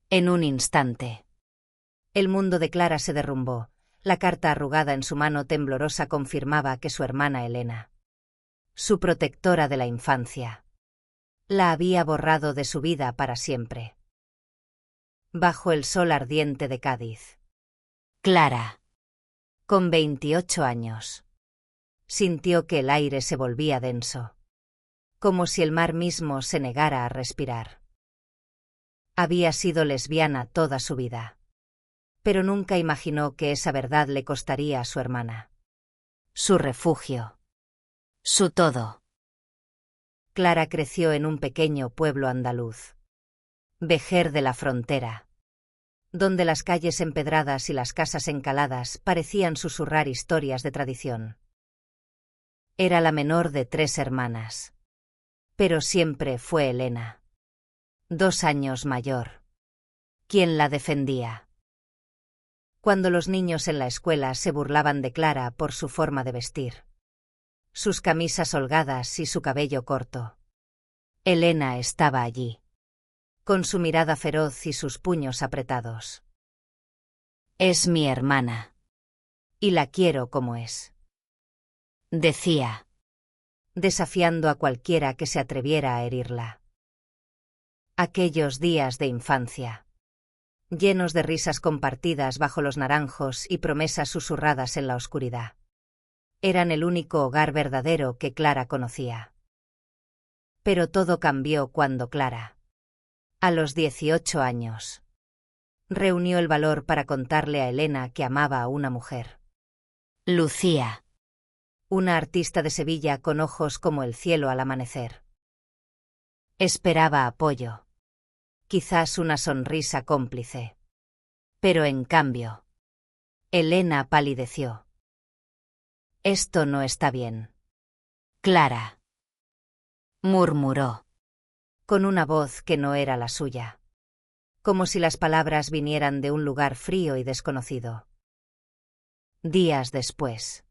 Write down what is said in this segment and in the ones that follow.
En un instante. El mundo de Clara se derrumbó. La carta arrugada en su mano temblorosa confirmaba que su hermana Elena, su protectora de la infancia, la había borrado de su vida para siempre. Bajo el sol ardiente de Cádiz. Clara, con 28 años, sintió que el aire se volvía denso, como si el mar mismo se negara a respirar. Había sido lesbiana toda su vida, pero nunca imaginó que esa verdad le costaría a su hermana, su refugio, su todo. Clara creció en un pequeño pueblo andaluz, Vejer de la Frontera, donde las calles empedradas y las casas encaladas parecían susurrar historias de tradición. Era la menor de 3 hermanas, pero siempre fue Elena, 2 años mayor, quien la defendía. Cuando los niños en la escuela se burlaban de Clara por su forma de vestir, sus camisas holgadas y su cabello corto, Elena estaba allí, con su mirada feroz y sus puños apretados. «Es mi hermana, y la quiero como es», decía, desafiando a cualquiera que se atreviera a herirla. Aquellos días de infancia, llenos de risas compartidas bajo los naranjos y promesas susurradas en la oscuridad, eran el único hogar verdadero que Clara conocía. Pero todo cambió cuando Clara, a los 18 años, reunió el valor para contarle a Elena que amaba a una mujer. Lucía, una artista de Sevilla con ojos como el cielo al amanecer. Esperaba apoyo, quizás una sonrisa cómplice. Pero en cambio, Elena palideció. «Esto no está bien, Clara», murmuró, con una voz que no era la suya, como si las palabras vinieran de un lugar frío y desconocido. Días después,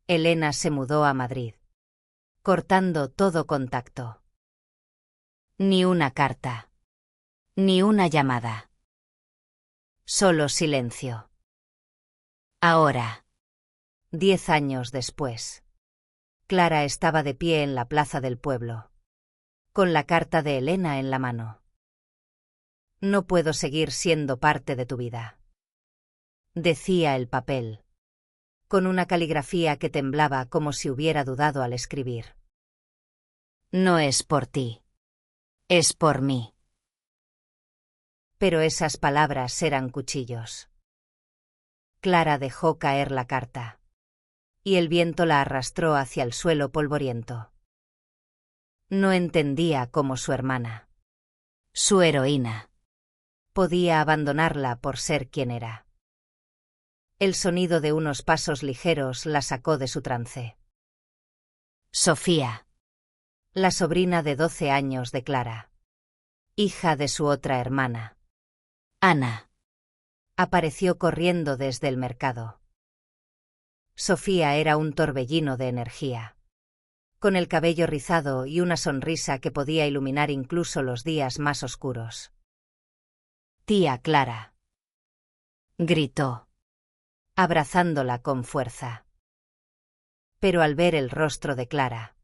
Elena se mudó a Madrid, cortando todo contacto. Ni una carta, ni una llamada. Solo silencio. Ahora, 10 años después, Clara estaba de pie en la plaza del pueblo, con la carta de Elena en la mano. «No puedo seguir siendo parte de tu vida», decía el papel, con una caligrafía que temblaba como si hubiera dudado al escribir. «No es por ti, es por mí». Pero esas palabras eran cuchillos. Clara dejó caer la carta, y el viento la arrastró hacia el suelo polvoriento. No entendía cómo su hermana, su heroína, podía abandonarla por ser quien era. El sonido de unos pasos ligeros la sacó de su trance. Sofía, la sobrina de 12 años de Clara, hija de su otra hermana, Ana, apareció corriendo desde el mercado. Sofía era un torbellino de energía, con el cabello rizado y una sonrisa que podía iluminar incluso los días más oscuros. «Tía Clara», gritó, abrazándola con fuerza. Pero al ver el rostro de Clara,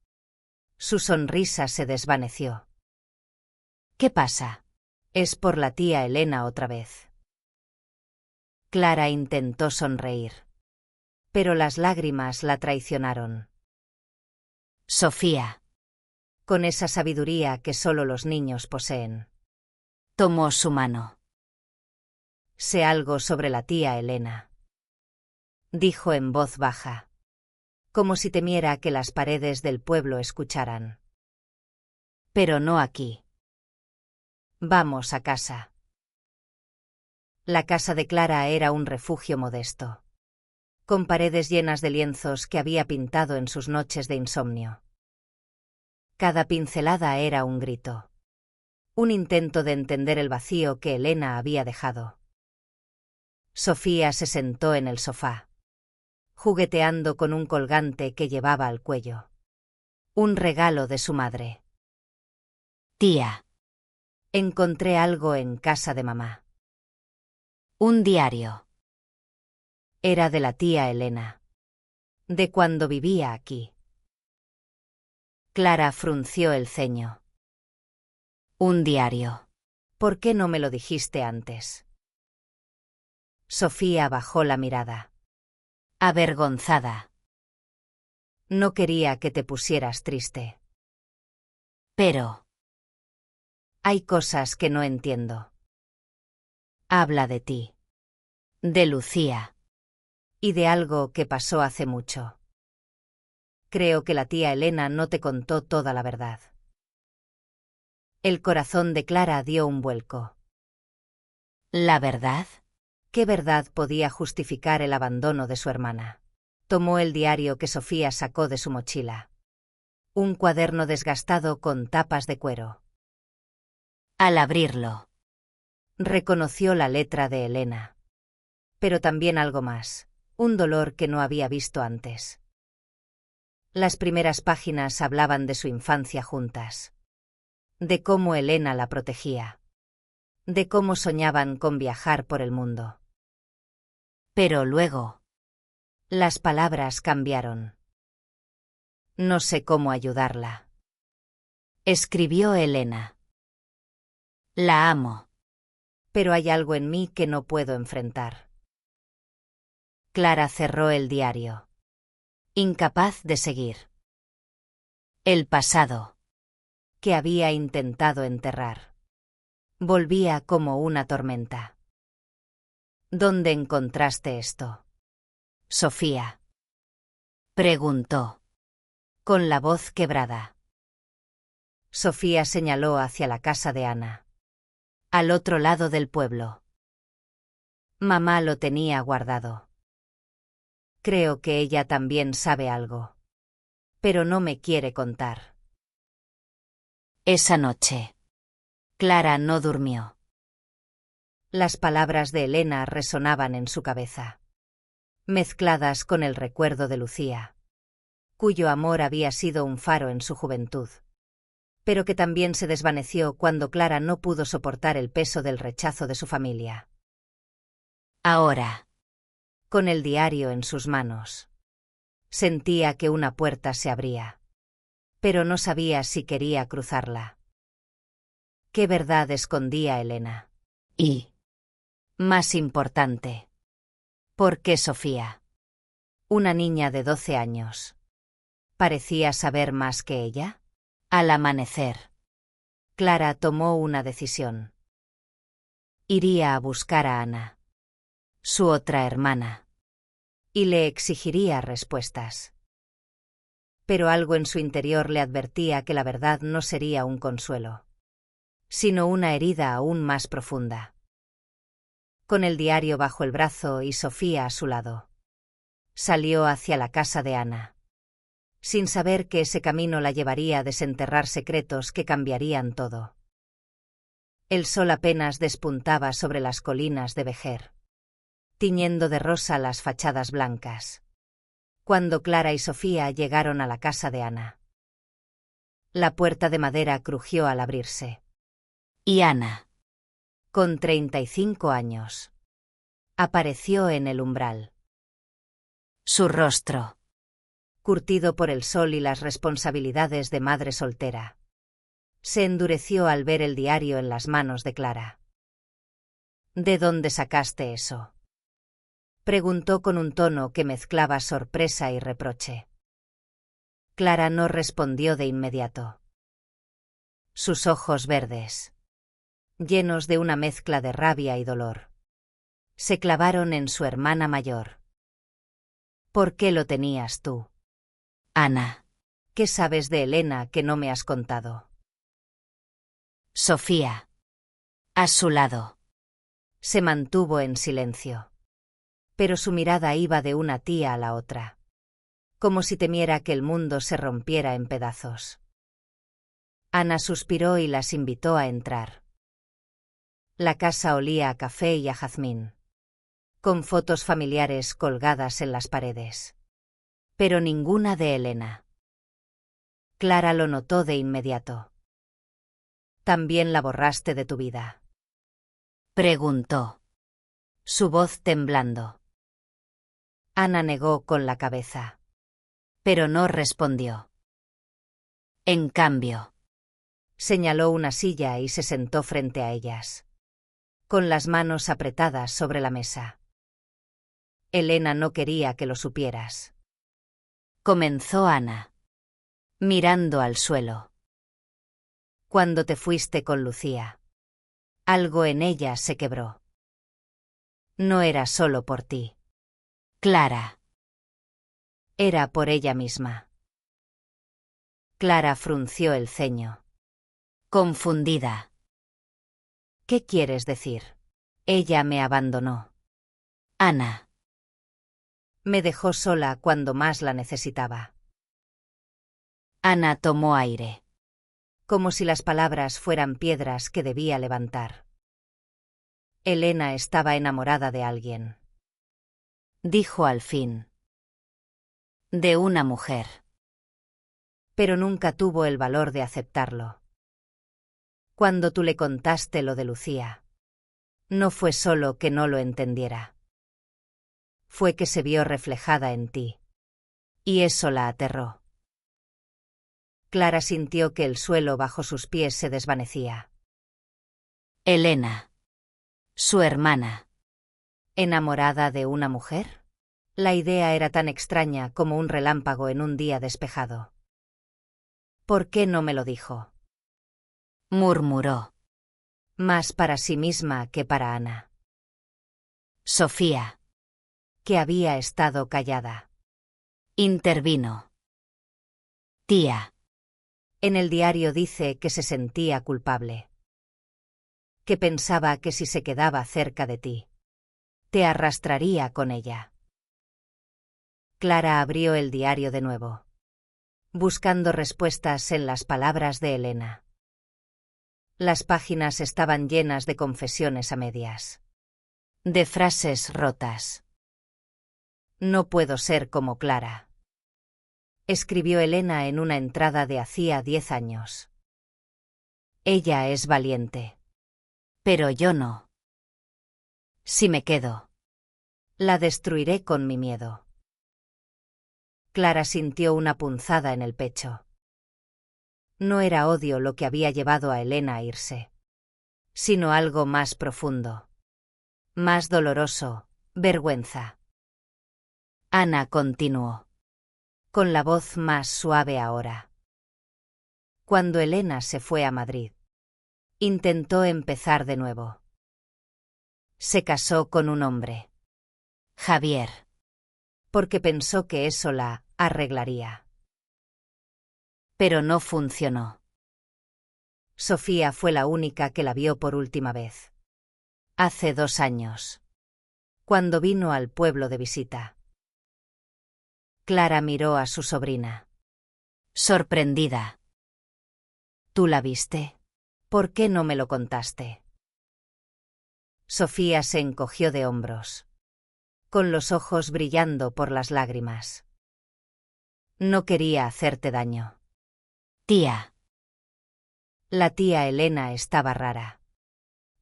su sonrisa se desvaneció. «¿Qué pasa? Es por la tía Elena otra vez». Clara intentó sonreír, pero las lágrimas la traicionaron. Sofía, con esa sabiduría que solo los niños poseen, tomó su mano. «Sé algo sobre la tía Elena», dijo en voz baja, como si temiera que las paredes del pueblo escucharan. «Pero no aquí. Vamos a casa». La casa de Clara era un refugio modesto, con paredes llenas de lienzos que había pintado en sus noches de insomnio. Cada pincelada era un grito, un intento de entender el vacío que Elena había dejado. Sofía se sentó en el sofá, jugueteando con un colgante que llevaba al cuello. Un regalo de su madre. «Tía», Encontré algo en casa de mamá. Un diario. Era de la tía Elena. De cuando vivía aquí. Clara frunció el ceño. Un diario. ¿Por qué no me lo dijiste antes? Sofía bajó la mirada. Avergonzada. No quería que te pusieras triste. Pero... hay cosas que no entiendo. Habla de ti. De Lucía. Y de algo que pasó hace mucho. Creo que la tía Elena no te contó toda la verdad. El corazón de Clara dio un vuelco. ¿La verdad? ¿Qué verdad podía justificar el abandono de su hermana? Tomó el diario que Sofía sacó de su mochila. Un cuaderno desgastado con tapas de cuero. Al abrirlo, reconoció la letra de Elena. Pero también algo más, un dolor que no había visto antes. Las primeras páginas hablaban de su infancia juntas. De cómo Elena la protegía. De cómo soñaban con viajar por el mundo. Pero luego, las palabras cambiaron. No sé cómo ayudarla. Escribió Elena. La amo. Pero hay algo en mí que no puedo enfrentar. Clara cerró el diario. Incapaz de seguir. El pasado, que había intentado enterrar, volvía como una tormenta. ¿Dónde encontraste esto? Sofía. Preguntó, con la voz quebrada. Sofía señaló hacia la casa de Ana. Al otro lado del pueblo. Mamá lo tenía guardado. Creo que ella también sabe algo. Pero no me quiere contar. Esa noche, Clara no durmió. Las palabras de Elena resonaban en su cabeza, mezcladas con el recuerdo de Lucía, cuyo amor había sido un faro en su juventud, pero que también se desvaneció cuando Clara no pudo soportar el peso del rechazo de su familia. Ahora, con el diario en sus manos, sentía que una puerta se abría, pero no sabía si quería cruzarla. ¿Qué verdad escondía Elena? Y, más importante, ¿por qué Sofía, una niña de 12 años, parecía saber más que ella? Al amanecer, Clara tomó una decisión. Iría a buscar a Ana, su otra hermana, y le exigiría respuestas. Pero algo en su interior le advertía que la verdad no sería un consuelo, sino una herida aún más profunda. Con el diario bajo el brazo y Sofía a su lado, salió hacia la casa de Ana, sin saber que ese camino la llevaría a desenterrar secretos que cambiarían todo. El sol apenas despuntaba sobre las colinas de Vejer, tiñendo de rosa las fachadas blancas, cuando Clara y Sofía llegaron a la casa de Ana. La puerta de madera crujió al abrirse. Y Ana, con 35 años, apareció en el umbral. Su rostro, curtido por el sol y las responsabilidades de madre soltera, se endureció al ver el diario en las manos de Clara. ¿De dónde sacaste eso?, preguntó con un tono que mezclaba sorpresa y reproche. Clara no respondió de inmediato. Sus ojos verdes, llenos de una mezcla de rabia y dolor, se clavaron en su hermana mayor. ¿Por qué lo tenías tú? Ana, ¿qué sabes de Elena que no me has contado? Sofía, a su lado, se mantuvo en silencio, pero su mirada iba de una tía a la otra, como si temiera que el mundo se rompiera en pedazos. Ana suspiró y las invitó a entrar. La casa olía a café y a jazmín, con fotos familiares colgadas en las paredes, pero ninguna de Elena. Clara lo notó de inmediato. ¿También la borraste de tu vida?, preguntó, su voz temblando. Ana negó con la cabeza, pero no respondió. En cambio, señaló una silla y se sentó frente a ellas, con las manos apretadas sobre la mesa. Elena no quería que lo supieras, comenzó Ana, mirando al suelo. Cuando te fuiste con Lucía, algo en ella se quebró. No era solo por ti, Clara. Era por ella misma. Clara frunció el ceño, confundida. ¿Qué quieres decir? Ella me abandonó. Ana. Me dejó sola cuando más la necesitaba. Ana tomó aire, como si las palabras fueran piedras que debía levantar. Elena estaba enamorada de alguien, dijo al fin. De una mujer. Pero nunca tuvo el valor de aceptarlo. Cuando tú le contaste lo de Lucía, no fue solo que no lo entendiera. Fue que se vio reflejada en ti. Y eso la aterró. Clara sintió que el suelo bajo sus pies se desvanecía. Elena, su hermana, ¿enamorada de una mujer? La idea era tan extraña como un relámpago en un día despejado. ¿Por qué no me lo dijo?, murmuró, más para sí misma que para Ana. Sofía, que había estado callada, intervino. Tía. En el diario dice que se sentía culpable, que pensaba que si se quedaba cerca de ti, te arrastraría con ella. Clara abrió el diario de nuevo, buscando respuestas en las palabras de Elena. Las páginas estaban llenas de confesiones a medias, de frases rotas. No puedo ser como Clara, escribió Elena en una entrada de hacía 10 años. Ella es valiente, pero yo no. Si me quedo, la destruiré con mi miedo. Clara sintió una punzada en el pecho. No era odio lo que había llevado a Elena a irse, sino algo más profundo, más doloroso, vergüenza. Ana continuó, con la voz más suave ahora. Cuando Elena se fue a Madrid, intentó empezar de nuevo. Se casó con un hombre, Javier, porque pensó que eso la arreglaría. Pero no funcionó. Sofía fue la única que la vio por última vez. Hace 2 años, cuando vino al pueblo de visita. Clara miró a su sobrina, sorprendida. ¿Tú la viste? ¿Por qué no me lo contaste? Sofía se encogió de hombros, con los ojos brillando por las lágrimas. No quería hacerte daño. Tía. La tía Elena estaba rara,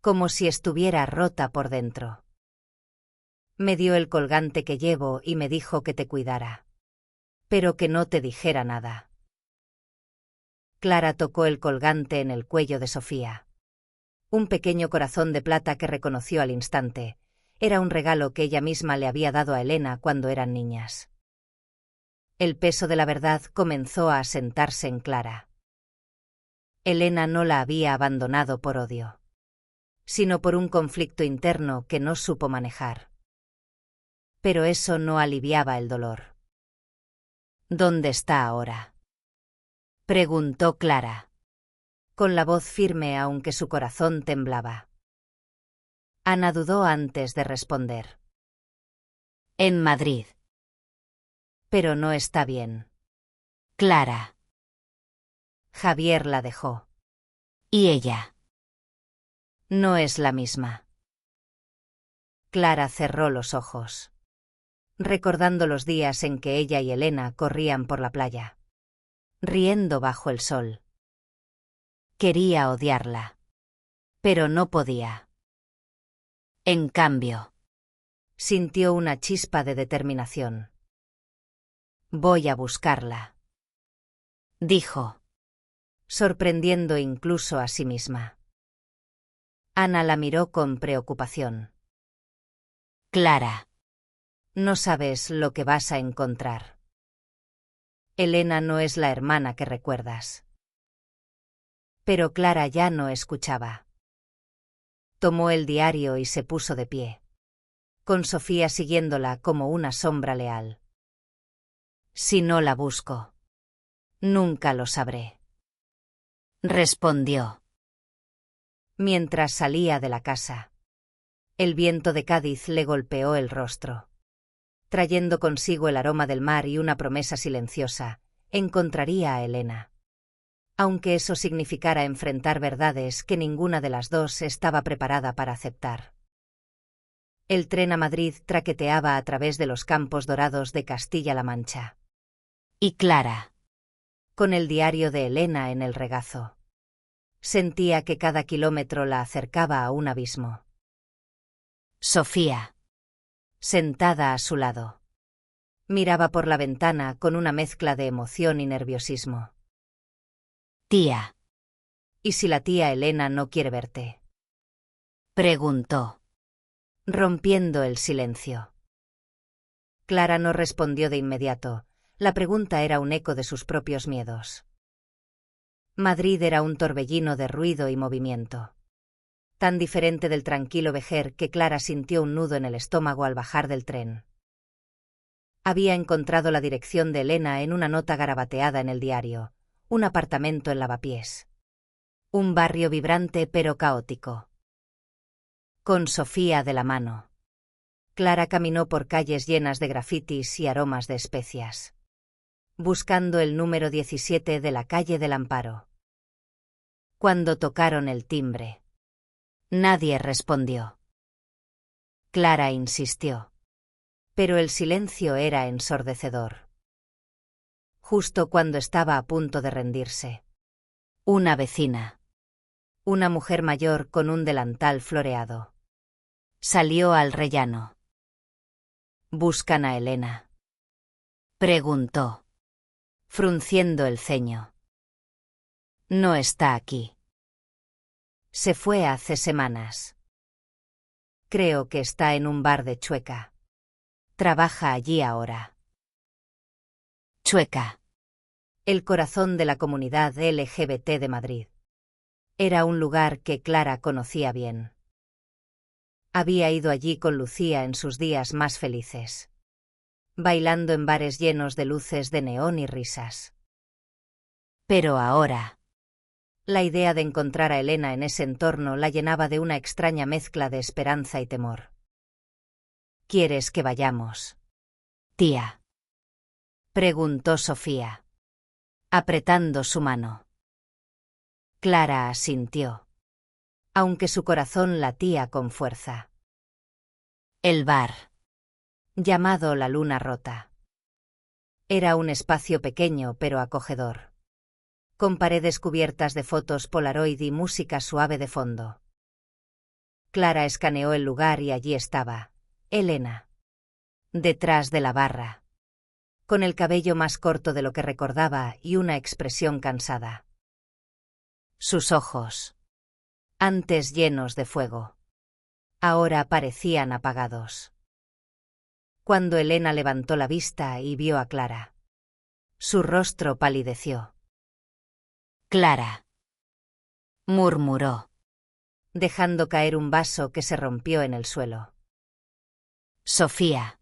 como si estuviera rota por dentro. Me dio el colgante que llevo y me dijo que te cuidara, pero que no te dijera nada. Clara tocó el colgante en el cuello de Sofía. Un pequeño corazón de plata que reconoció al instante. Era un regalo que ella misma le había dado a Elena cuando eran niñas. El peso de la verdad comenzó a asentarse en Clara. Elena no la había abandonado por odio, sino por un conflicto interno que no supo manejar. Pero eso no aliviaba el dolor. ¿Dónde está ahora?, preguntó Clara, con la voz firme aunque su corazón temblaba. Ana dudó antes de responder. En Madrid. Pero no está bien, Clara. Javier la dejó. ¿Y ella? No es la misma. Clara cerró los ojos, recordando los días en que ella y Elena corrían por la playa, riendo bajo el sol. Quería odiarla. Pero no podía. En cambio, sintió una chispa de determinación. Voy a buscarla, dijo, sorprendiendo incluso a sí misma. Ana la miró con preocupación. Clara, no sabes lo que vas a encontrar. Elena no es la hermana que recuerdas. Pero Clara ya no escuchaba. Tomó el diario y se puso de pie, con Sofía siguiéndola como una sombra leal. Si no la busco, nunca lo sabré, respondió. Mientras salía de la casa, el viento de Cádiz le golpeó el rostro. Trayendo consigo el aroma del mar y una promesa silenciosa, encontraría a Elena. Aunque eso significara enfrentar verdades que ninguna de las dos estaba preparada para aceptar. El tren a Madrid traqueteaba a través de los campos dorados de Castilla-La Mancha. Y Clara, con el diario de Elena en el regazo, sentía que cada kilómetro la acercaba a un abismo. Sofía, sentada a su lado, miraba por la ventana con una mezcla de emoción y nerviosismo. Tía. ¿Y si la tía Elena no quiere verte?, preguntó, rompiendo el silencio. Clara no respondió de inmediato. La pregunta era un eco de sus propios miedos. Madrid era un torbellino de ruido y movimiento. Tan diferente del tranquilo Vejer que Clara sintió un nudo en el estómago al bajar del tren. Había encontrado la dirección de Elena en una nota garabateada en el diario. Un apartamento en Lavapiés. Un barrio vibrante pero caótico. Con Sofía de la mano, Clara caminó por calles llenas de grafitis y aromas de especias, buscando el número 17 de la calle del Amparo. Cuando tocaron el timbre, nadie respondió. Clara insistió, pero el silencio era ensordecedor. Justo cuando estaba a punto de rendirse, una vecina, una mujer mayor con un delantal floreado, salió al rellano. ¿Buscan a Elena?, preguntó, frunciendo el ceño. No está aquí. Se fue hace semanas. Creo que está en un bar de Chueca. Trabaja allí ahora. Chueca, el corazón de la comunidad LGBT de Madrid. Era un lugar que Clara conocía bien. Había ido allí con Lucía en sus días más felices, bailando en bares llenos de luces de neón y risas. Pero ahora, la idea de encontrar a Elena en ese entorno la llenaba de una extraña mezcla de esperanza y temor. ¿Quieres que vayamos, tía?, preguntó Sofía, apretando su mano. Clara asintió, aunque su corazón latía con fuerza. El bar, llamado La Luna Rota, era un espacio pequeño pero acogedor, con paredes cubiertas de fotos Polaroid y música suave de fondo. Clara escaneó el lugar y allí estaba Elena, detrás de la barra, con el cabello más corto de lo que recordaba y una expresión cansada. Sus ojos, antes llenos de fuego, ahora parecían apagados. Cuando Elena levantó la vista y vio a Clara, su rostro palideció. Clara, murmuró, dejando caer un vaso que se rompió en el suelo. Sofía,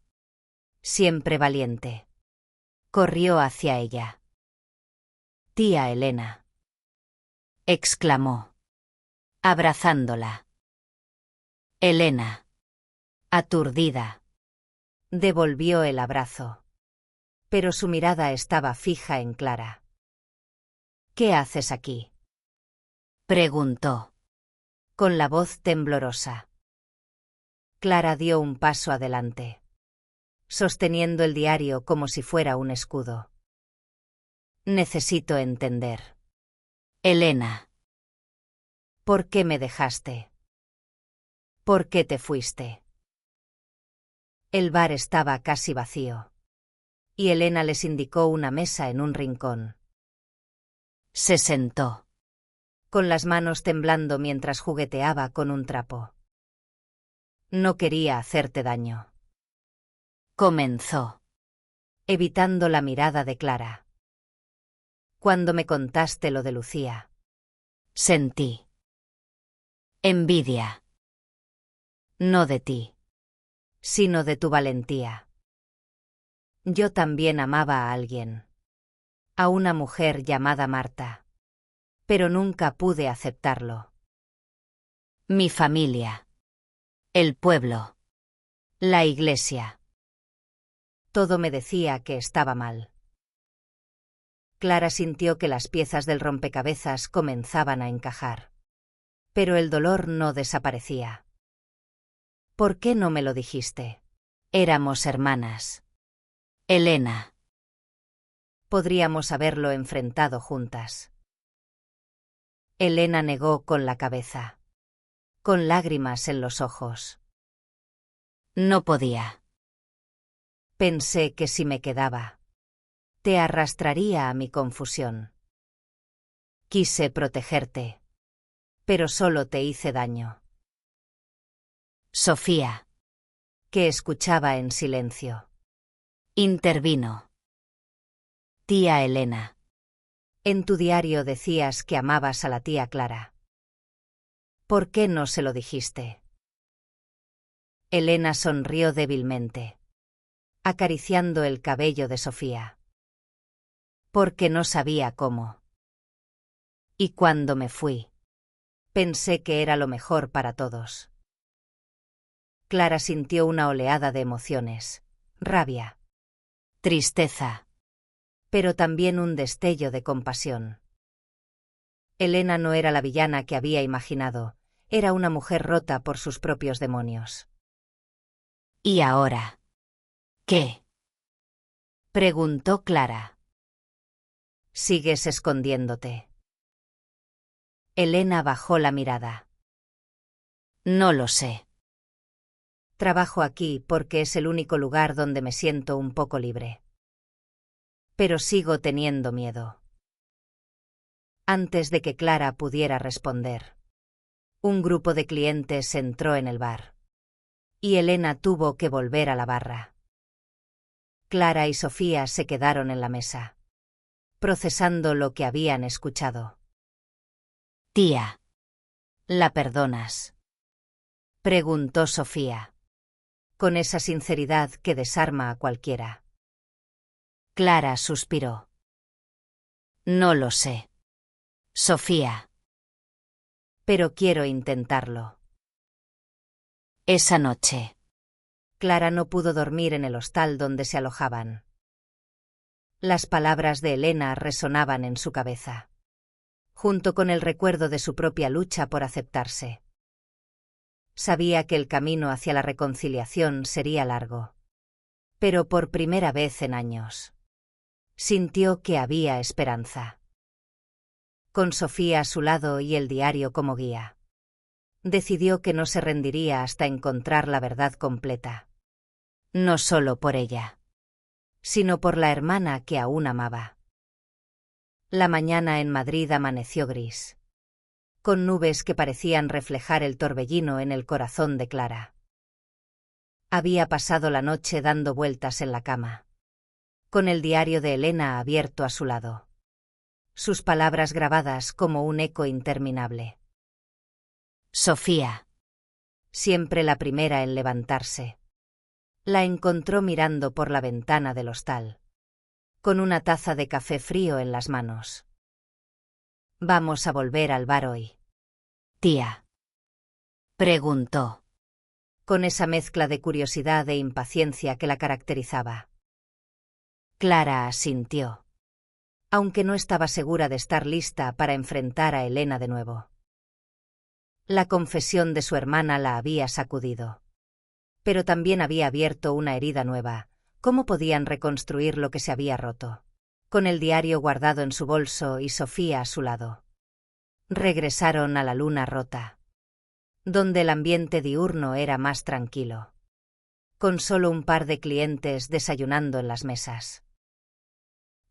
siempre valiente, corrió hacia ella. Tía Elena, exclamó, abrazándola. Elena, aturdida, devolvió el abrazo, pero su mirada estaba fija en Clara. ¿Qué haces aquí?, preguntó, con la voz temblorosa. Clara dio un paso adelante, sosteniendo el diario como si fuera un escudo. Necesito entender. Elena, ¿Por qué me dejaste? ¿Por qué te fuiste? El bar estaba casi vacío. Y Elena les indicó una mesa en un rincón. Se sentó, con las manos temblando mientras jugueteaba con un trapo. No quería hacerte daño. Comenzó, evitando la mirada de Clara. Cuando me contaste lo de Lucía, sentí envidia. No de ti, sino de tu valentía. Yo también amaba a alguien. A una mujer llamada Marta. Pero nunca pude aceptarlo. Mi familia. El pueblo. La iglesia. Todo me decía que estaba mal. Clara sintió que las piezas del rompecabezas comenzaban a encajar. Pero el dolor no desaparecía. ¿Por qué no me lo dijiste? Éramos hermanas. Elena. Podríamos haberlo enfrentado juntas. Elena negó con la cabeza, con lágrimas en los ojos. No podía. Pensé que si me quedaba, te arrastraría a mi confusión. Quise protegerte, pero solo te hice daño. Sofía, que escuchaba en silencio, intervino. Tía Elena, en tu diario decías que amabas a la tía Clara. ¿Por qué no se lo dijiste? Elena sonrió débilmente, acariciando el cabello de Sofía. Porque no sabía cómo. Y cuando me fui, pensé que era lo mejor para todos. Clara sintió una oleada de emociones, rabia, tristeza, pero también un destello de compasión. Elena no era la villana que había imaginado, era una mujer rota por sus propios demonios. ¿Y ahora? ¿Qué? Preguntó Clara. Sigues escondiéndote. Elena bajó la mirada. No lo sé. Trabajo aquí porque es el único lugar donde me siento un poco libre. Pero sigo teniendo miedo. Antes de que Clara pudiera responder, un grupo de clientes entró en el bar. Y Elena tuvo que volver a la barra. Clara y Sofía se quedaron en la mesa, procesando lo que habían escuchado. Tía, ¿la perdonas? Preguntó Sofía, con esa sinceridad que desarma a cualquiera. Clara suspiró. No lo sé. Sofía. Pero quiero intentarlo. Esa noche, Clara no pudo dormir en el hostal donde se alojaban. Las palabras de Elena resonaban en su cabeza, junto con el recuerdo de su propia lucha por aceptarse. Sabía que el camino hacia la reconciliación sería largo. Pero por primera vez en años, sintió que había esperanza. Con Sofía a su lado y el diario como guía, decidió que no se rendiría hasta encontrar la verdad completa. No solo por ella, sino por la hermana que aún amaba. La mañana en Madrid amaneció gris, con nubes que parecían reflejar el torbellino en el corazón de Clara. Había pasado la noche dando vueltas en la cama, con el diario de Elena abierto a su lado, sus palabras grabadas como un eco interminable. Sofía, siempre la primera en levantarse, la encontró mirando por la ventana del hostal, con una taza de café frío en las manos. «¿Vamos a volver al bar hoy, tía?», preguntó, con esa mezcla de curiosidad e impaciencia que la caracterizaba. Clara asintió, aunque no estaba segura de estar lista para enfrentar a Elena de nuevo. La confesión de su hermana la había sacudido. Pero también había abierto una herida nueva. ¿Cómo podían reconstruir lo que se había roto? Con el diario guardado en su bolso y Sofía a su lado. Regresaron a la luna rota, donde el ambiente diurno era más tranquilo, con solo un par de clientes desayunando en las mesas.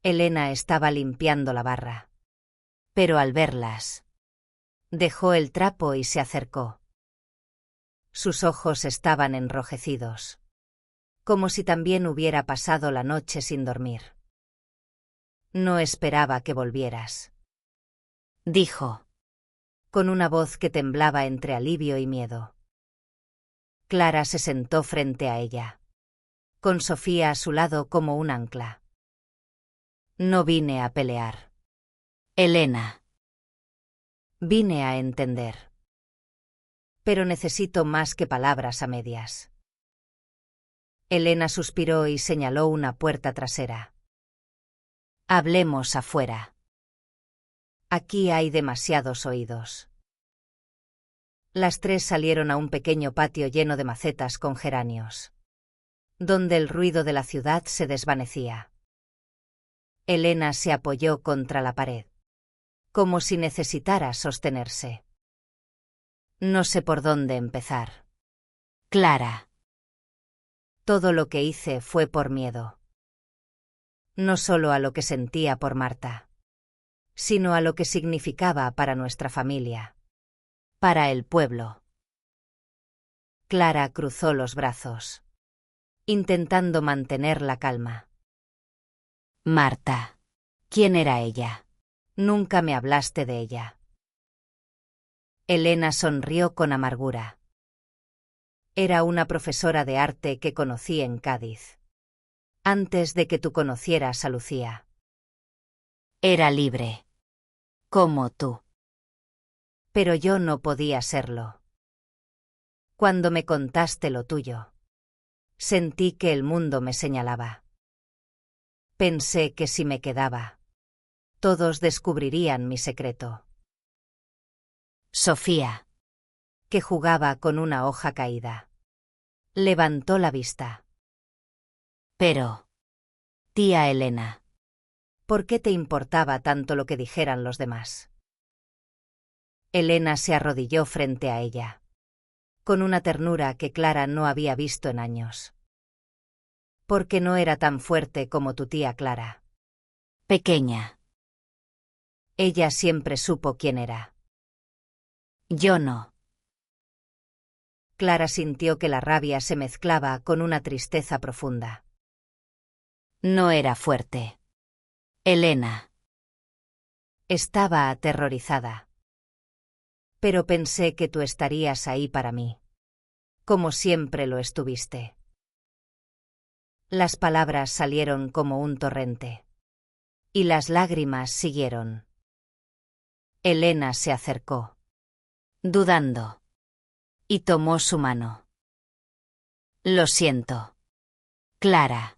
Elena estaba limpiando la barra, pero al verlas, dejó el trapo y se acercó. Sus ojos estaban enrojecidos, como si también hubiera pasado la noche sin dormir. No esperaba que volvieras, dijo, con una voz que temblaba entre alivio y miedo. Clara se sentó frente a ella, con Sofía a su lado como un ancla. No vine a pelear, Elena. Vine a entender. Pero necesito más que palabras a medias. Elena suspiró y señaló una puerta trasera. Hablemos afuera. Aquí hay demasiados oídos. Las tres salieron a un pequeño patio lleno de macetas con geranios, donde el ruido de la ciudad se desvanecía. Elena se apoyó contra la pared, como si necesitara sostenerse. No sé por dónde empezar. Clara. Todo lo que hice fue por miedo. No solo a lo que sentía por Marta, sino a lo que significaba para nuestra familia, para el pueblo. Clara cruzó los brazos, intentando mantener la calma. Marta. ¿Quién era ella? Nunca me hablaste de ella. Elena sonrió con amargura. Era una profesora de arte que conocí en Cádiz, antes de que tú conocieras a Lucía. Era libre, como tú. Pero yo no podía serlo. Cuando me contaste lo tuyo, sentí que el mundo me señalaba. Pensé que si me quedaba, todos descubrirían mi secreto. Sofía, que jugaba con una hoja caída, levantó la vista. Pero, tía Elena, ¿por qué te importaba tanto lo que dijeran los demás? Elena se arrodilló frente a ella, con una ternura que Clara no había visto en años. Porque no era tan fuerte como tu tía Clara. Pequeña. Ella siempre supo quién era. Yo no. Clara sintió que la rabia se mezclaba con una tristeza profunda. No era fuerte. Elena. Estaba aterrorizada. Pero pensé que tú estarías ahí para mí, como siempre lo estuviste. Las palabras salieron como un torrente, y las lágrimas siguieron. Elena se acercó, dudando, y tomó su mano. Lo siento, Clara.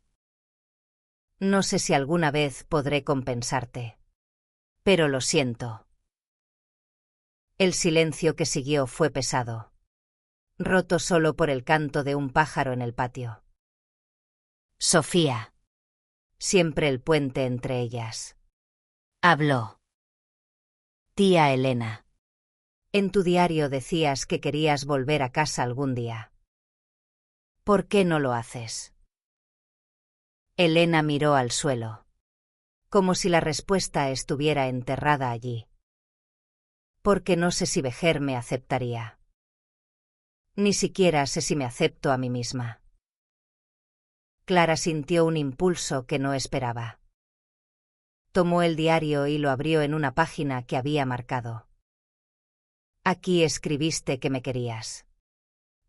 No sé si alguna vez podré compensarte, pero lo siento. El silencio que siguió fue pesado, roto solo por el canto de un pájaro en el patio. Sofía. Siempre el puente entre ellas. Habló. Tía Elena. En tu diario decías que querías volver a casa algún día. ¿Por qué no lo haces? Elena miró al suelo, como si la respuesta estuviera enterrada allí. Porque no sé si Vejer me aceptaría. Ni siquiera sé si me acepto a mí misma. Clara sintió un impulso que no esperaba. Tomó el diario y lo abrió en una página que había marcado. Aquí escribiste que me querías,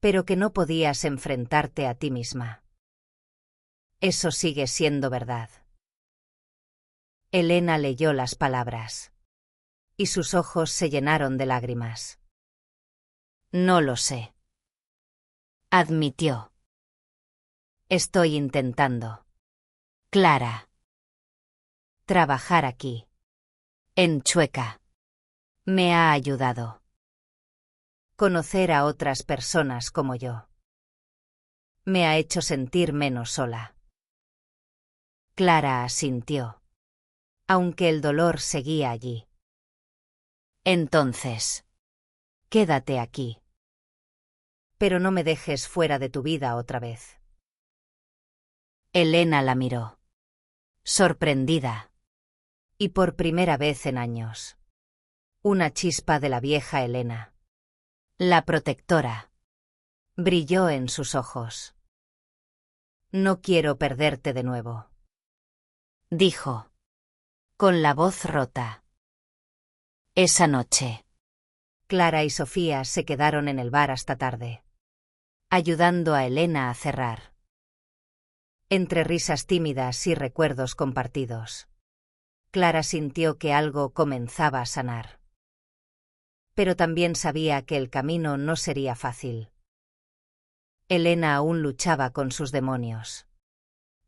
pero que no podías enfrentarte a ti misma. Eso sigue siendo verdad. Elena leyó las palabras, y sus ojos se llenaron de lágrimas. No lo sé, admitió. Estoy intentando. Clara. Trabajar aquí, en Chueca, me ha ayudado. Conocer a otras personas como yo me ha hecho sentir menos sola. Clara asintió, aunque el dolor seguía allí. Entonces, quédate aquí. Pero no me dejes fuera de tu vida otra vez. Elena la miró, sorprendida. Y por primera vez en años. Una chispa de la vieja Elena, la protectora, brilló en sus ojos. No quiero perderte de nuevo, dijo, con la voz rota. Esa noche, Clara y Sofía se quedaron en el bar hasta tarde, ayudando a Elena a cerrar. Entre risas tímidas y recuerdos compartidos, Clara sintió que algo comenzaba a sanar. Pero también sabía que el camino no sería fácil. Elena aún luchaba con sus demonios.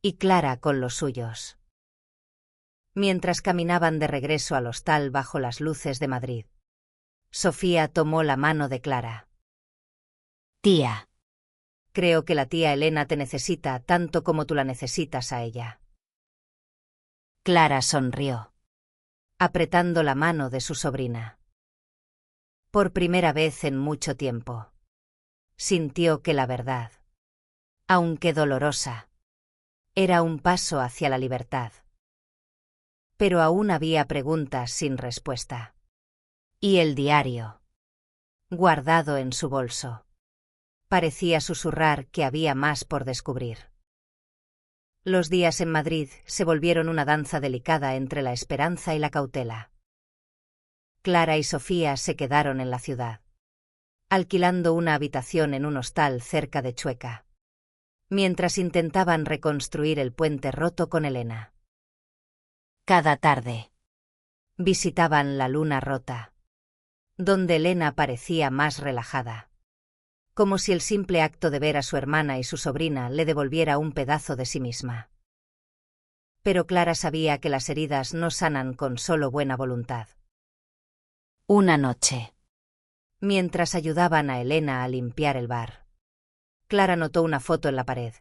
Y Clara con los suyos. Mientras caminaban de regreso al hostal bajo las luces de Madrid, Sofía tomó la mano de Clara. Tía. Creo que la tía Elena te necesita tanto como tú la necesitas a ella. Clara sonrió, apretando la mano de su sobrina. Por primera vez en mucho tiempo, sintió que la verdad, aunque dolorosa, era un paso hacia la libertad. Pero aún había preguntas sin respuesta. Y el diario, guardado en su bolso, parecía susurrar que había más por descubrir. Los días en Madrid se volvieron una danza delicada entre la esperanza y la cautela. Clara y Sofía se quedaron en la ciudad, alquilando una habitación en un hostal cerca de Chueca, mientras intentaban reconstruir el puente roto con Elena. Cada tarde, visitaban la Luna Rota, donde Elena parecía más relajada, como si el simple acto de ver a su hermana y su sobrina le devolviera un pedazo de sí misma. Pero Clara sabía que las heridas no sanan con solo buena voluntad. Una noche, mientras ayudaban a Elena a limpiar el bar, Clara notó una foto en la pared,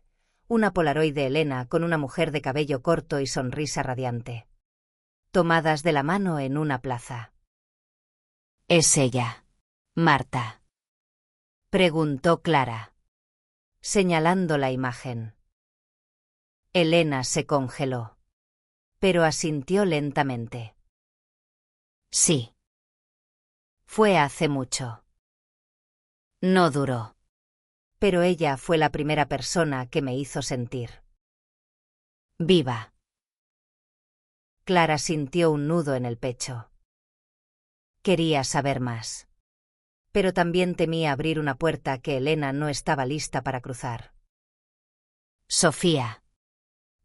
una Polaroid de Elena con una mujer de cabello corto y sonrisa radiante, tomadas de la mano en una plaza. «¿Es ella, Marta?», preguntó Clara, señalando la imagen. Elena se congeló, pero asintió lentamente. Sí. Fue hace mucho. No duró. Pero ella fue la primera persona que me hizo sentir viva. Clara sintió un nudo en el pecho. Quería saber más. Pero también temía abrir una puerta que Elena no estaba lista para cruzar. Sofía,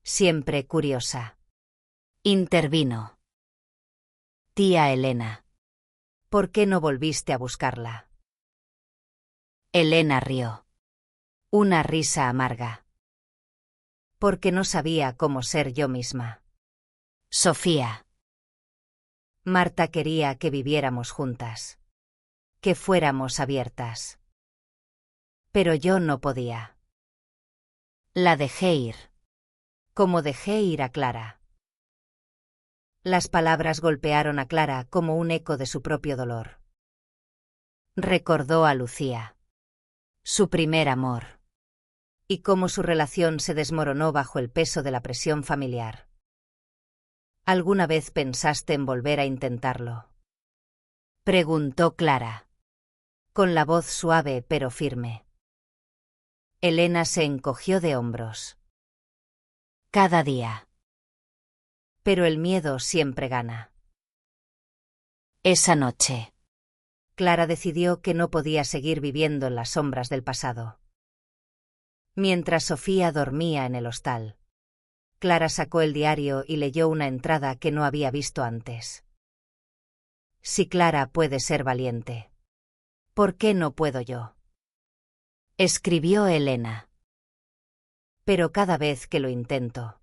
siempre curiosa, intervino. Tía Elena, ¿por qué no volviste a buscarla? Elena rió. Una risa amarga. Porque no sabía cómo ser yo misma. Sofía. Marta quería que viviéramos juntas. Que fuéramos abiertas. Pero yo no podía. La dejé ir. Como dejé ir a Clara. Las palabras golpearon a Clara como un eco de su propio dolor. Recordó a Lucía. Su primer amor. Y cómo su relación se desmoronó bajo el peso de la presión familiar. ¿Alguna vez pensaste en volver a intentarlo?, preguntó Clara, con la voz suave pero firme. Elena se encogió de hombros. Cada día. Pero el miedo siempre gana. Esa noche, Clara decidió que no podía seguir viviendo en las sombras del pasado. Mientras Sofía dormía en el hostal, Clara sacó el diario y leyó una entrada que no había visto antes. Si Clara puede ser valiente, ¿por qué no puedo yo?, escribió Elena. Pero cada vez que lo intento,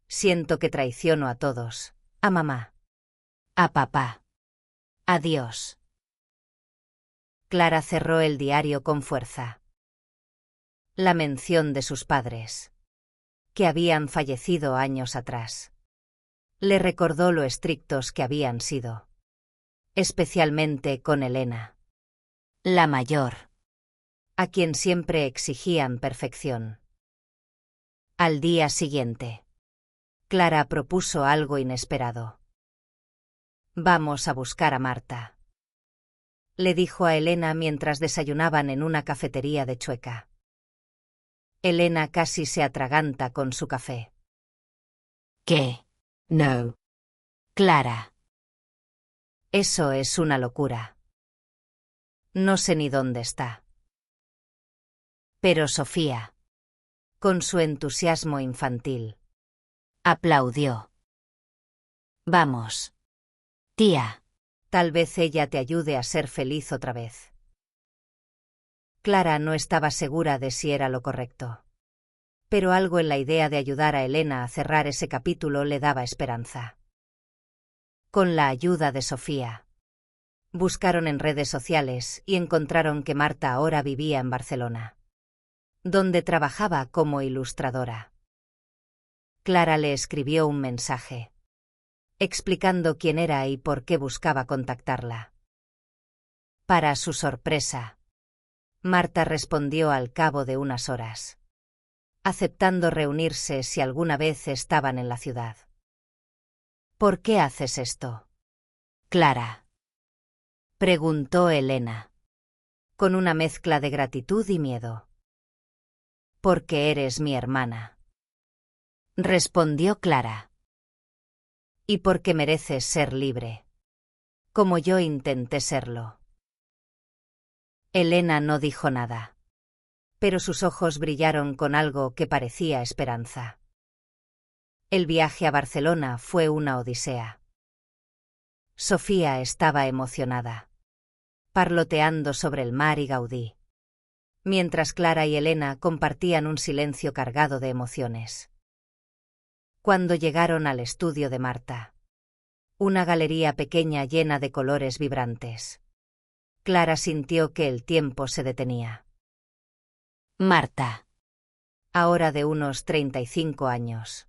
siento que traiciono a todos, a mamá, a papá, a Dios. Clara cerró el diario con fuerza. La mención de sus padres, que habían fallecido años atrás, le recordó lo estrictos que habían sido. especialmente con Elena, la mayor, a quien siempre exigían perfección. Al día siguiente, Clara propuso algo inesperado. «Vamos a buscar a Marta», le dijo a Elena mientras desayunaban en una cafetería de Chueca. Elena casi se atraganta con su café. «¿Qué? No. Clara. Eso es una locura. No sé ni dónde está». Pero Sofía, con su entusiasmo infantil, aplaudió. «Vamos. Tía. Tal vez ella te ayude a ser feliz otra vez». Clara no estaba segura de si era lo correcto. Pero algo en la idea de ayudar a Elena a cerrar ese capítulo le daba esperanza. Con la ayuda de Sofía, buscaron en redes sociales y encontraron que Marta ahora vivía en Barcelona, donde trabajaba como ilustradora. Clara le escribió un mensaje, explicando quién era y por qué buscaba contactarla. Para su sorpresa, Marta respondió al cabo de unas horas, aceptando reunirse si alguna vez estaban en la ciudad. «¿Por qué haces esto, Clara?», preguntó Elena, con una mezcla de gratitud y miedo. «Porque eres mi hermana», respondió Clara. «Y porque mereces ser libre, como yo intenté serlo». Elena no dijo nada, pero sus ojos brillaron con algo que parecía esperanza. El viaje a Barcelona fue una odisea. Sofía estaba emocionada, parloteando sobre el mar y Gaudí, mientras Clara y Elena compartían un silencio cargado de emociones. Cuando llegaron al estudio de Marta, una galería pequeña llena de colores vibrantes, Clara sintió que el tiempo se detenía. Marta, ahora de unos 35 años,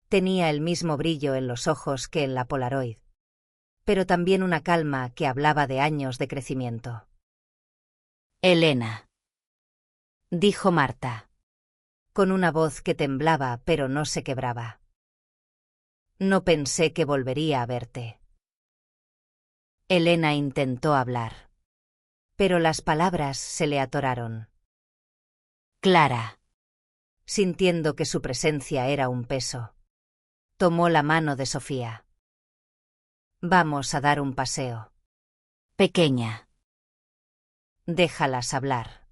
tenía el mismo brillo en los ojos que en la Polaroid, pero también una calma que hablaba de años de crecimiento. «Elena», dijo Marta, con una voz que temblaba pero no se quebraba. «No pensé que volvería a verte». Elena intentó hablar, pero las palabras se le atoraron. Clara, sintiendo que su presencia era un peso, tomó la mano de Sofía. «Vamos a dar un paseo. Pequeña. Déjalas hablar».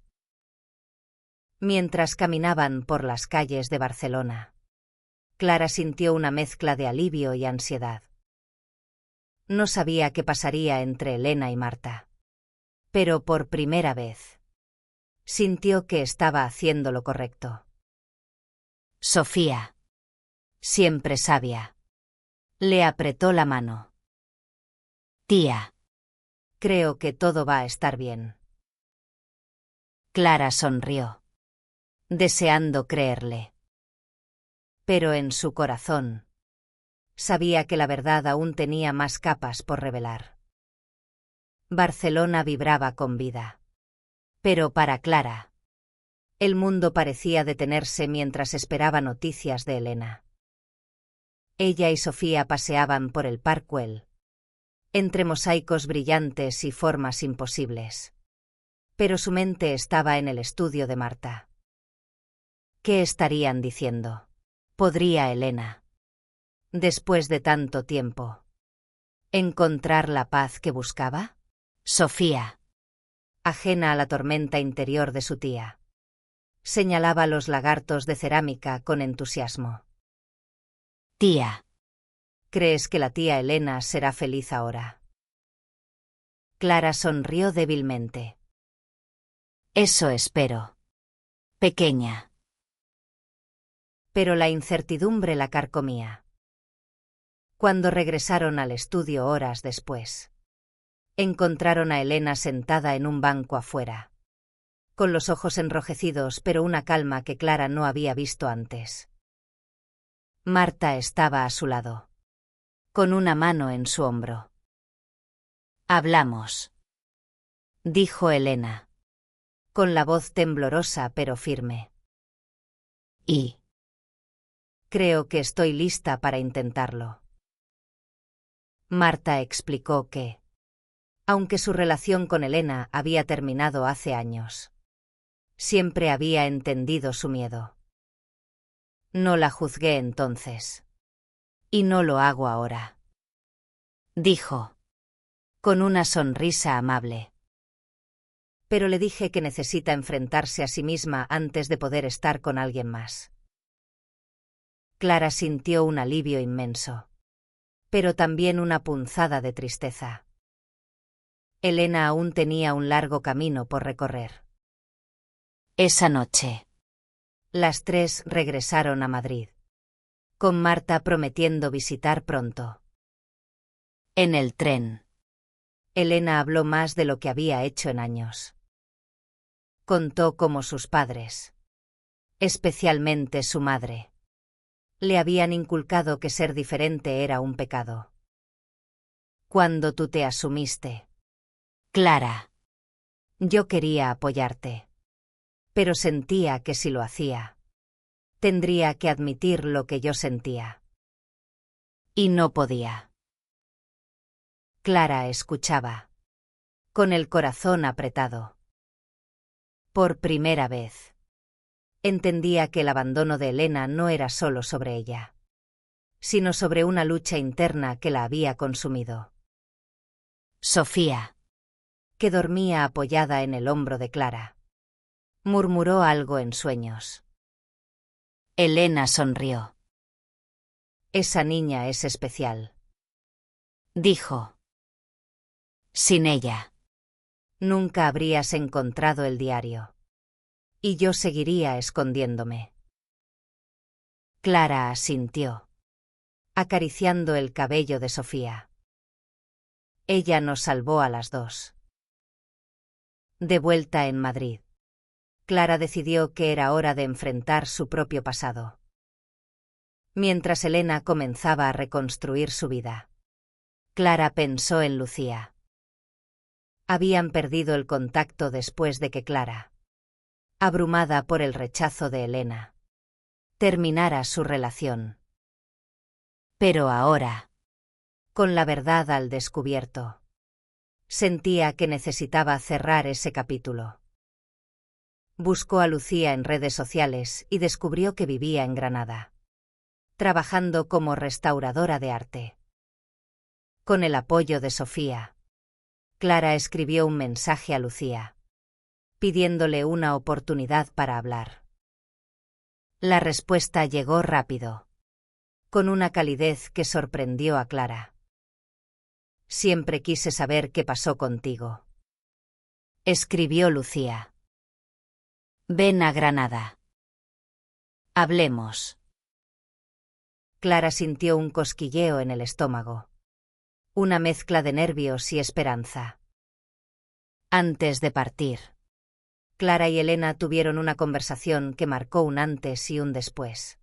Mientras caminaban por las calles de Barcelona, Clara sintió una mezcla de alivio y ansiedad. No sabía qué pasaría entre Elena y Marta, pero por primera vez sintió que estaba haciendo lo correcto. Sofía, siempre sabia, le apretó la mano. «Tía, creo que todo va a estar bien». Clara sonrió, deseando creerle. Pero en su corazón sabía que la verdad aún tenía más capas por revelar. Barcelona vibraba con vida. Pero para Clara, el mundo parecía detenerse mientras esperaba noticias de Elena. Ella y Sofía paseaban por el Parc Güell, entre mosaicos brillantes y formas imposibles. Pero su mente estaba en el estudio de Marta. ¿Qué estarían diciendo? ¿Podría Elena, después de tanto tiempo, encontrar la paz que buscaba? Sofía, ajena a la tormenta interior de su tía, señalaba los lagartos de cerámica con entusiasmo. «Tía, ¿crees que la tía Elena será feliz ahora?» Clara sonrió débilmente. «Eso espero, pequeña». Pero la incertidumbre la carcomía. Cuando regresaron al estudio horas después, encontraron a Elena sentada en un banco afuera, con los ojos enrojecidos pero una calma que Clara no había visto antes. Marta estaba a su lado, con una mano en su hombro. Hablamos, dijo Elena, con la voz temblorosa pero firme. Y creo que estoy lista para intentarlo. Marta explicó que, aunque su relación con Elena había terminado hace años, siempre había entendido su miedo. No la juzgué entonces. Y no lo hago ahora, dijo, con una sonrisa amable. Pero le dije que necesita enfrentarse a sí misma antes de poder estar con alguien más. Clara sintió un alivio inmenso, pero también una punzada de tristeza. Elena aún tenía un largo camino por recorrer. Esa noche, las tres regresaron a Madrid, con Marta prometiendo visitar pronto. En el tren, Elena habló más de lo que había hecho en años. Contó cómo sus padres, especialmente su madre, le habían inculcado que ser diferente era un pecado. Cuando tú te asumiste, Clara, yo quería apoyarte, pero sentía que si lo hacía, tendría que admitir lo que yo sentía. Y no podía. Clara escuchaba, con el corazón apretado. Por primera vez, entendía que el abandono de Elena no era solo sobre ella, sino sobre una lucha interna que la había consumido. Sofía, que dormía apoyada en el hombro de Clara, murmuró algo en sueños. Elena sonrió. Esa niña es especial, dijo. Sin ella, nunca habrías encontrado el diario. Y yo seguiría escondiéndome. Clara asintió, acariciando el cabello de Sofía. Ella nos salvó a las dos. De vuelta en Madrid, Clara decidió que era hora de enfrentar su propio pasado. Mientras Elena comenzaba a reconstruir su vida, Clara pensó en Lucía. Habían perdido el contacto después de que Clara, abrumada por el rechazo de Elena, terminara su relación. Pero ahora, con la verdad al descubierto, sentía que necesitaba cerrar ese capítulo. Buscó a Lucía en redes sociales y descubrió que vivía en Granada, trabajando como restauradora de arte. Con el apoyo de Sofía, Clara escribió un mensaje a Lucía, pidiéndole una oportunidad para hablar. La respuesta llegó rápido, con una calidez que sorprendió a Clara. Siempre quise saber qué pasó contigo, escribió Lucía. Ven a Granada. Hablemos. Clara sintió un cosquilleo en el estómago, una mezcla de nervios y esperanza. Antes de partir, Clara y Elena tuvieron una conversación que marcó un antes y un después.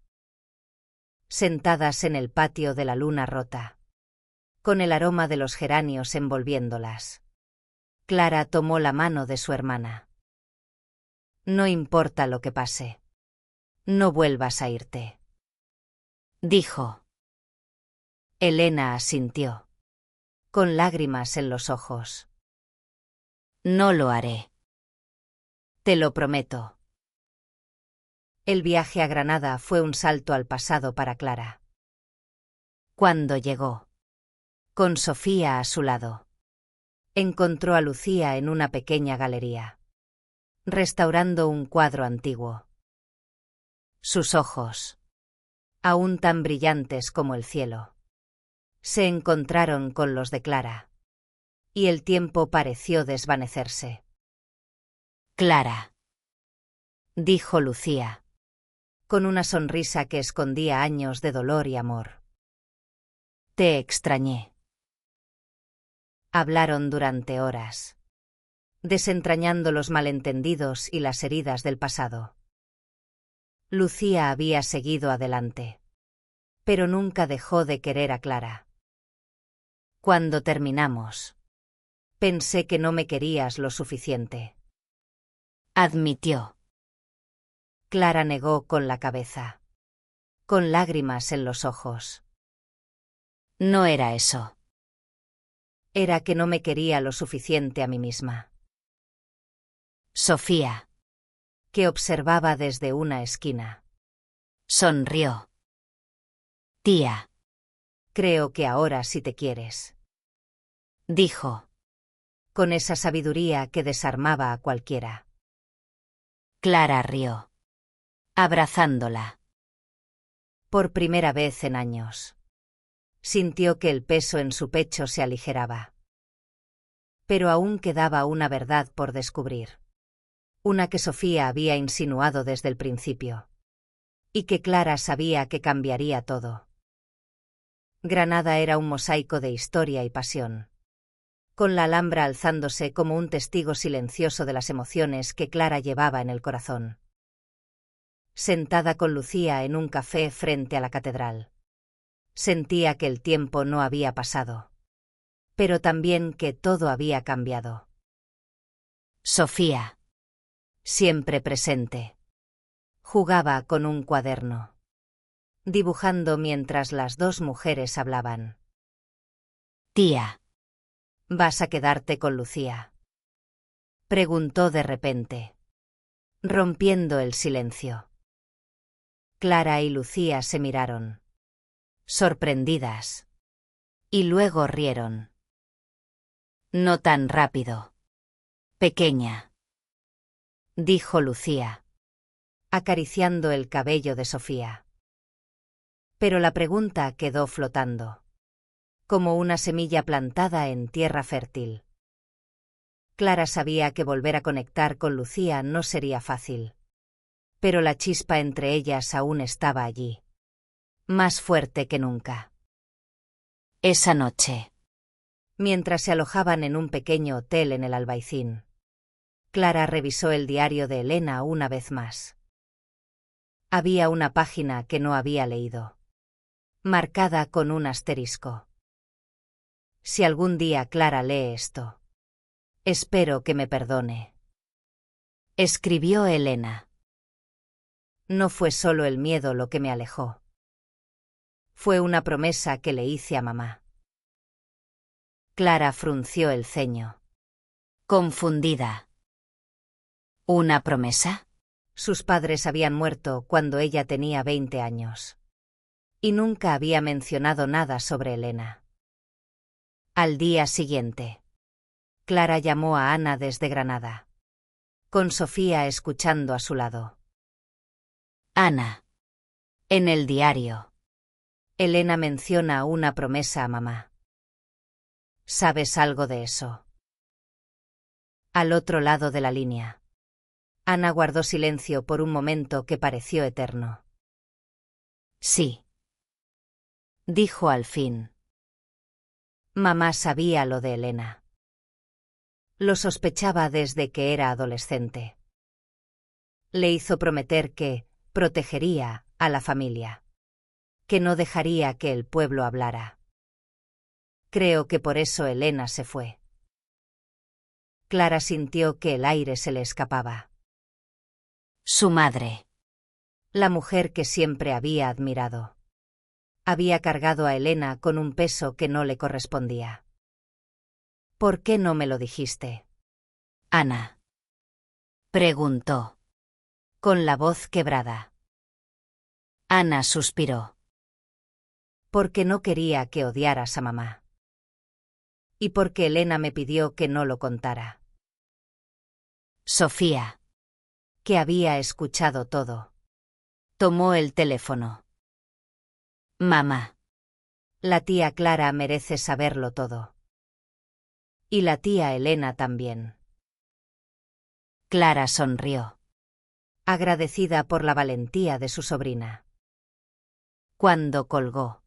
Sentadas en el patio de la luna rota, con el aroma de los geranios envolviéndolas, Clara tomó la mano de su hermana. No importa lo que pase, no vuelvas a irte, dijo. Elena asintió, con lágrimas en los ojos. No lo haré. Te lo prometo. El viaje a Granada fue un salto al pasado para Clara. Cuando llegó, con Sofía a su lado, encontró a Lucía en una pequeña galería, restaurando un cuadro antiguo. Sus ojos, aún tan brillantes como el cielo, se encontraron con los de Clara, y el tiempo pareció desvanecerse. Clara, dijo Lucía, con una sonrisa que escondía años de dolor y amor. Te extrañé. Hablaron durante horas, desentrañando los malentendidos y las heridas del pasado. Lucía había seguido adelante, pero nunca dejó de querer a Clara. Cuando terminamos, Pensé que no me querías lo suficiente, admitió. Clara negó con la cabeza, con lágrimas en los ojos. No era eso. Era que no me quería lo suficiente a mí misma. Sofía, que observaba desde una esquina, sonrió. Tía, creo que ahora sí te quieres, dijo, con esa sabiduría que desarmaba a cualquiera. Clara rió, abrazándola. Por primera vez en años. Sintió que el peso en su pecho se aligeraba. Pero aún quedaba una verdad por descubrir. Una que Sofía había insinuado desde el principio. Y que Clara sabía que cambiaría todo. Granada era un mosaico de historia y pasión. Con la Alhambra alzándose como un testigo silencioso de las emociones que Clara llevaba en el corazón. Sentada con Lucía en un café frente a la catedral. Sentía que el tiempo no había pasado. Pero también que todo había cambiado. Sofía, siempre presente, jugaba con un cuaderno, dibujando mientras las dos mujeres hablaban. Tía, ¿vas a quedarte con Lucía?, preguntó de repente, rompiendo el silencio. Clara y Lucía se miraron, sorprendidas, y luego rieron. No tan rápido, pequeña, dijo Lucía, acariciando el cabello de Sofía. Pero la pregunta quedó flotando, como una semilla plantada en tierra fértil. Clara sabía que volver a conectar con Lucía no sería fácil. Pero la chispa entre ellas aún estaba allí, más fuerte que nunca. Esa noche, mientras se alojaban en un pequeño hotel en el Albaicín, Clara revisó el diario de Elena una vez más. Había una página que no había leído, marcada con un asterisco. Si algún día Clara lee esto, espero que me perdone, escribió Elena. No fue solo el miedo lo que me alejó. Fue una promesa que le hice a mamá. Clara frunció el ceño, confundida. ¿Una promesa? Sus padres habían muerto cuando ella tenía 20 años. Y nunca había mencionado nada sobre Elena. Al día siguiente, Clara llamó a Ana desde Granada, con Sofía escuchando a su lado. Ana. En el diario, Elena menciona una promesa a mamá. ¿Sabes algo de eso? Al otro lado de la línea, Ana guardó silencio por un momento que pareció eterno. Sí, dijo al fin. Mamá sabía lo de Elena. Lo sospechaba desde que era adolescente. Le hizo prometer que protegería a la familia, que no dejaría que el pueblo hablara. Creo que por eso Elena se fue. Clara sintió que el aire se le escapaba. Su madre, la mujer que siempre había admirado, había cargado a Elena con un peso que no le correspondía. ¿Por qué no me lo dijiste, Ana?, preguntó, con la voz quebrada. Ana suspiró. Porque no quería que odiaras a mamá. Y porque Elena me pidió que no lo contara. Sofía, que había escuchado todo, tomó el teléfono. Mamá. La tía Clara merece saberlo todo. Y la tía Elena también. Clara sonrió, agradecida por la valentía de su sobrina. Cuando colgó,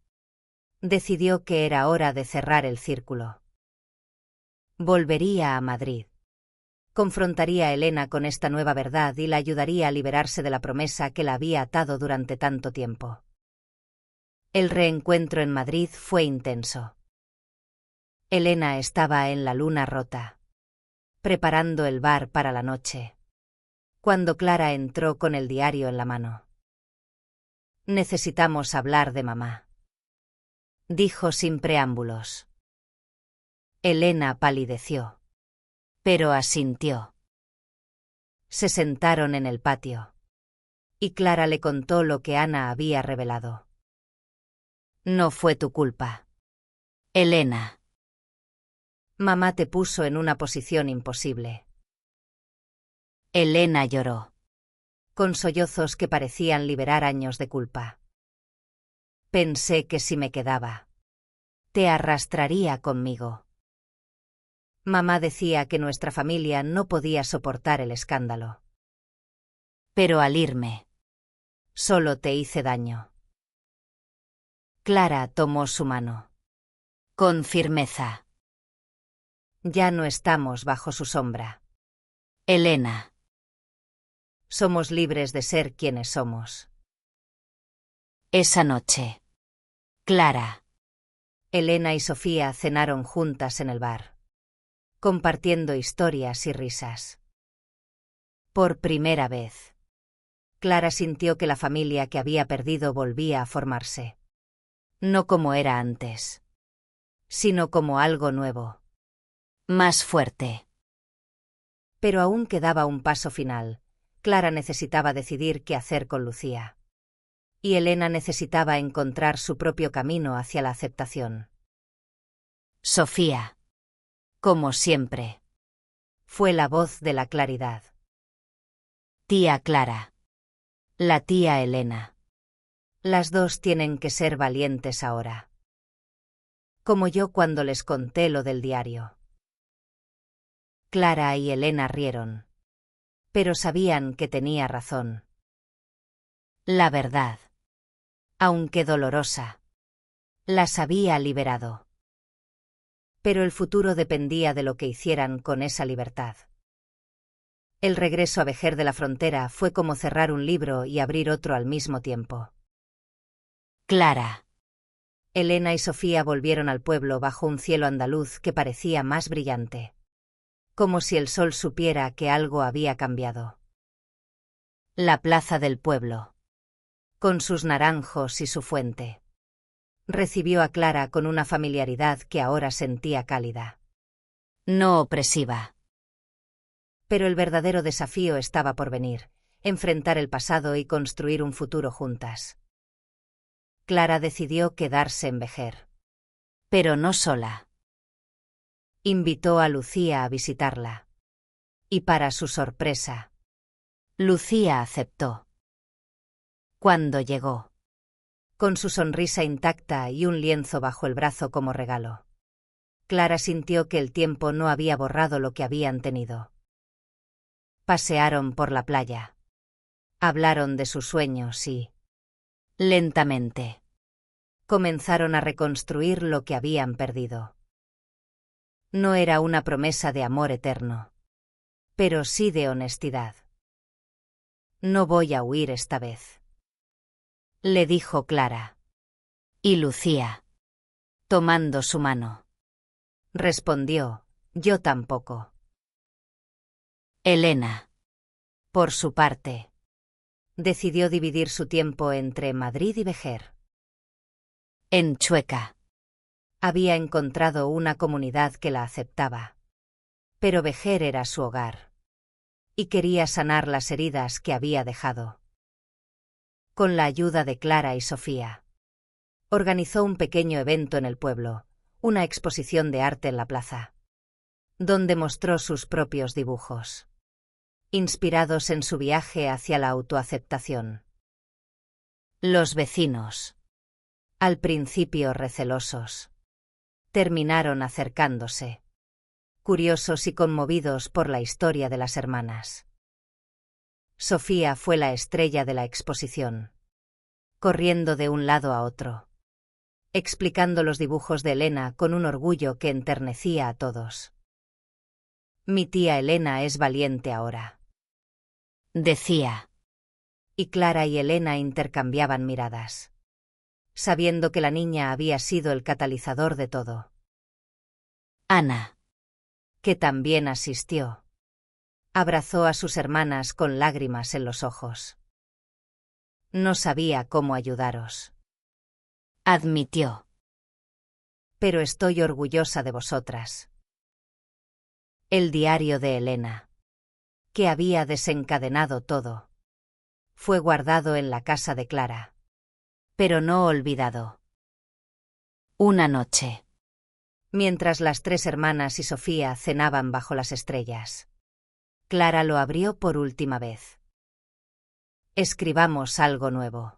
decidió que era hora de cerrar el círculo. Volvería a Madrid. Confrontaría a Elena con esta nueva verdad y la ayudaría a liberarse de la promesa que la había atado durante tanto tiempo. El reencuentro en Madrid fue intenso. Elena estaba en la luna rota, preparando el bar para la noche, cuando Clara entró con el diario en la mano. «Necesitamos hablar de mamá», dijo sin preámbulos. Elena palideció, pero asintió. Se sentaron en el patio, y Clara le contó lo que Ana había revelado. «No fue tu culpa, Elena. Mamá te puso en una posición imposible». Elena lloró, con sollozos que parecían liberar años de culpa. «Pensé que si me quedaba, te arrastraría conmigo. Mamá decía que nuestra familia no podía soportar el escándalo. Pero al irme, solo te hice daño». Clara tomó su mano, con firmeza. «Ya no estamos bajo su sombra, Elena. Somos libres de ser quienes somos». Esa noche, Clara, Elena y Sofía cenaron juntas en el bar, compartiendo historias y risas. Por primera vez, Clara sintió que la familia que había perdido volvía a formarse. No como era antes, sino como algo nuevo, más fuerte. Pero aún quedaba un paso final. Clara necesitaba decidir qué hacer con Lucía. Y Elena necesitaba encontrar su propio camino hacia la aceptación. Sofía, como siempre, fue la voz de la claridad. «Tía Clara, la tía Elena. Las dos tienen que ser valientes ahora. Como yo cuando les conté lo del diario». Clara y Elena rieron, pero sabían que tenía razón. La verdad, aunque dolorosa, las había liberado. Pero el futuro dependía de lo que hicieran con esa libertad. El regreso a Vejer de la Frontera fue como cerrar un libro y abrir otro al mismo tiempo. Clara, Elena y Sofía volvieron al pueblo bajo un cielo andaluz que parecía más brillante, como si el sol supiera que algo había cambiado. La plaza del pueblo, con sus naranjos y su fuente, recibió a Clara con una familiaridad que ahora sentía cálida, no opresiva. Pero el verdadero desafío estaba por venir: enfrentar el pasado y construir un futuro juntas. Clara decidió quedarse en Vejer. Pero no sola. Invitó a Lucía a visitarla. Y para su sorpresa, Lucía aceptó. Cuando llegó, con su sonrisa intacta y un lienzo bajo el brazo como regalo, Clara sintió que el tiempo no había borrado lo que habían tenido. Pasearon por la playa. Hablaron de sus sueños y, lentamente, comenzaron a reconstruir lo que habían perdido. No era una promesa de amor eterno, pero sí de honestidad. «No voy a huir esta vez», le dijo Clara. Y Lucía, tomando su mano, respondió: «Yo tampoco». Elena, por su parte, decidió dividir su tiempo entre Madrid y Vejer. En Chueca había encontrado una comunidad que la aceptaba, pero Vejer era su hogar, y quería sanar las heridas que había dejado. Con la ayuda de Clara y Sofía, organizó un pequeño evento en el pueblo, una exposición de arte en la plaza, donde mostró sus propios dibujos, inspirados en su viaje hacia la autoaceptación. Los vecinos, al principio recelosos, terminaron acercándose, curiosos y conmovidos por la historia de las hermanas. Sofía fue la estrella de la exposición, corriendo de un lado a otro, explicando los dibujos de Elena con un orgullo que enternecía a todos. «Mi tía Elena es valiente ahora», decía. Y Clara y Elena intercambiaban miradas, sabiendo que la niña había sido el catalizador de todo. Ana, que también asistió, abrazó a sus hermanas con lágrimas en los ojos. No sabía cómo ayudaros, admitió. Pero estoy orgullosa de vosotras. El diario de Elena, que había desencadenado todo, fue guardado en la casa de Clara, pero no olvidado. Una noche, mientras las tres hermanas y Sofía cenaban bajo las estrellas, Clara lo abrió por última vez. Escribamos algo nuevo,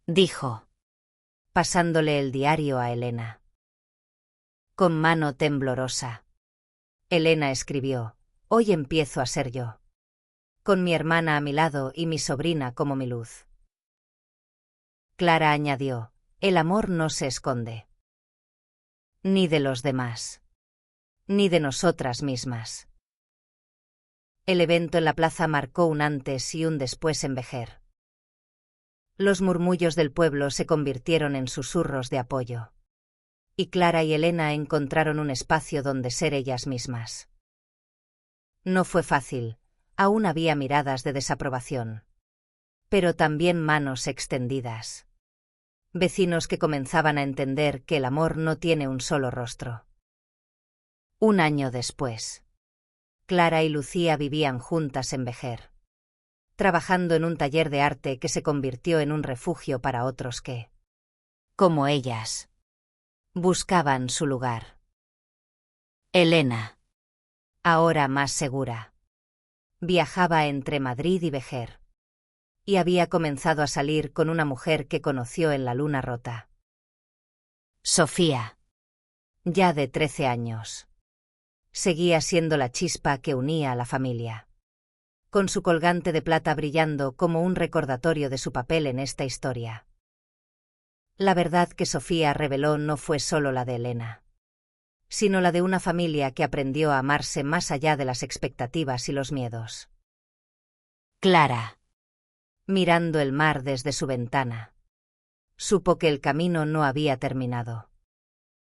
dijo, pasándole el diario a Elena. Con mano temblorosa, Elena escribió: hoy empiezo a ser yo, con mi hermana a mi lado y mi sobrina como mi luz. Clara añadió: el amor no se esconde, ni de los demás, ni de nosotras mismas. El evento en la plaza marcó un antes y un después en Vejer. Los murmullos del pueblo se convirtieron en susurros de apoyo, y Clara y Elena encontraron un espacio donde ser ellas mismas. No fue fácil, aún había miradas de desaprobación, pero también manos extendidas. Vecinos que comenzaban a entender que el amor no tiene un solo rostro. Un año después, Clara y Lucía vivían juntas en Vejer, trabajando en un taller de arte que se convirtió en un refugio para otros que, como ellas, buscaban su lugar. Elena, ahora más segura, viajaba entre Madrid y Vejer, y había comenzado a salir con una mujer que conoció en la luna rota. Sofía, ya de 13 años. Seguía siendo la chispa que unía a la familia, con su colgante de plata brillando como un recordatorio de su papel en esta historia. La verdad que Sofía reveló no fue solo la de Elena, sino la de una familia que aprendió a amarse más allá de las expectativas y los miedos. Clara, mirando el mar desde su ventana, supo que el camino no había terminado,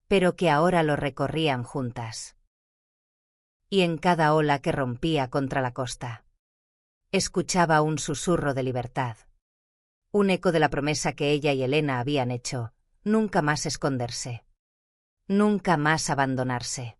pero que ahora lo recorrían juntas. Y en cada ola que rompía contra la costa, escuchaba un susurro de libertad, un eco de la promesa que ella y Elena habían hecho: nunca más esconderse, nunca más abandonarse.